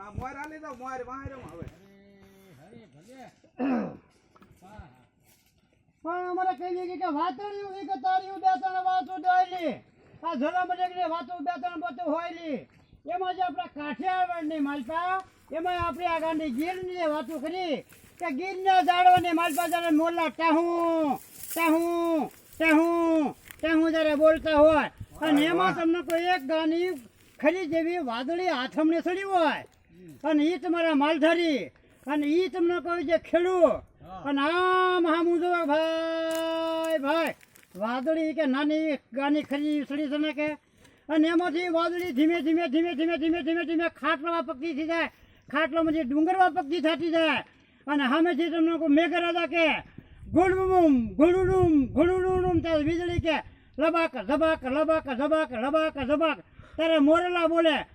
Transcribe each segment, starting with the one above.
હા મોર આલી દો મોર વાહેરો હવે પણ અમારે કહીએ કે વાતળ્યું ઈ કે તાળ્યું બે ત્રણ વાતો દોયલી આ જરા મને વાતો બે ત્રણ વાતો હોયલી એમાં જે આપણા કાઠિયાવાડની માલપા એમાં આપણે આ ગાંડી ગીરની વાતો કરી કે ગીરના જાડવાની માલપા જયારે મોરલા ટાહું જયારે બોલતા હોય અને એમાં તમને કોઈ એક ગાની ખરી જેવી વાદળી હાથમને ચડી હોય અને ઈ તમારા માલધારી અને ઈ તમને કોઈ જે ખેડૂ અને આમ હામું જો ભાઈ વાદળી કે નાની ગાની ખરી ચડી છે ને કે અને એમાંથી વાદળી ધીમે ધીમે ખાટલામાં પકડી થઈ જાય ખાટલામાંથી ડુંગરમાં પકડી થતી જાય અને સામેથી તમને કોઈ મેઘરાજા કે ગુડુડુમ ત્યારે વીજળી કે લબાક ત્યારે મોરલા બોલે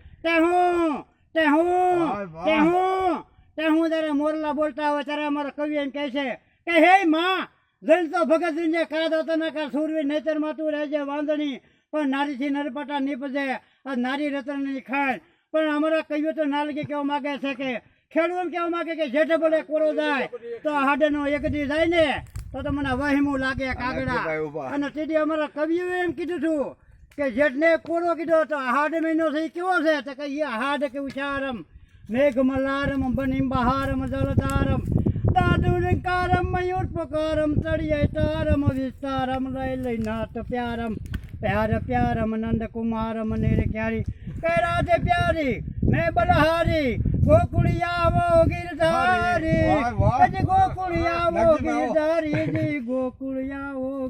હું ત્યારે મોરલા બોલતા હોય ત્યારે અમારા કવિ એમ કહે છે કે હે માં જલતો ભગત ને કાદો તને કા સુરવી નહીતર માં તું રહેજે વાંદણી પણ નારીથી નરપટા નીપજે આ નારી રતનની ખાણ પણ અમારા કવિઓ તો નાલગી કેવા માગે છે કે ખેડૂત કેવા માગે કે જેઠે બોલે કોરો જાય તો હાડેનો એક દી જાય ને તો મને વહેમું લાગે કાગડા અને તેથી અમારા કવિઓ એમ કીધું છું કે જેઠને કોરો કીધો તો હાડ મહિનો થઈ કેવો છે તો કે હાડ કે ઉચારમ મેઘમલારમ બનીમ બહારમ જલધારમ દાદુરકારમ મયુરપકારમ તળિયતારમ વિસ્તારમ લઈ નાથ પ્યારમ નંદ કુમારમ નેર ક્યારી કૈરા દે પ્યારી મેં બલહારી ગોકુળિયાવો ગિરધારી ગોકુળિયાવો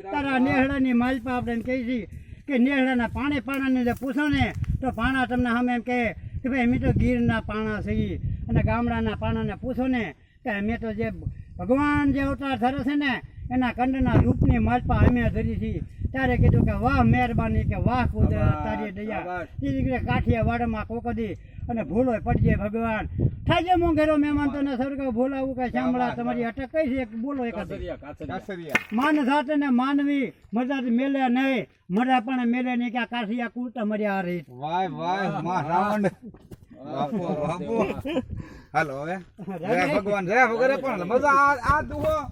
તારા નેહડાની માલપા આપણે કહી છીએ કે નેહડાના પાણાને જે પૂછો ને તો પાણા તમને સામે એમ કે ભાઈ અમે તો ગીરના પાણા છીએ અને ગામડાના પાણાને પૂછો ને કે અમે તો જે ભગવાન જે અવતાર ધરે છે ને એના કંડના રૂપની માલપા અમે ધરી છીએ ત્યારે કીધું કે વાહ મહેરબાની કે વાહ કુદરત તારી દયા એ દીકરે કાઠિયાવાડમાં કોકદી અને ભૂલો પડજે ભગવાન થાજે મોંઘેરો મહેમાન તને સ્વર્ગ ભૂલાવું કે સાંભળા તમારી અટક કઈ છે બોલો એક માન સાથે ને માનવી મજા મેલે નહીં મજા પણ મેલે નહીં કે કાઠિયા કુલતા મર્યા રહી વાહ રાવણ બાપુ હાલો હવે જય ભગવાન પણ મજા આ દુહો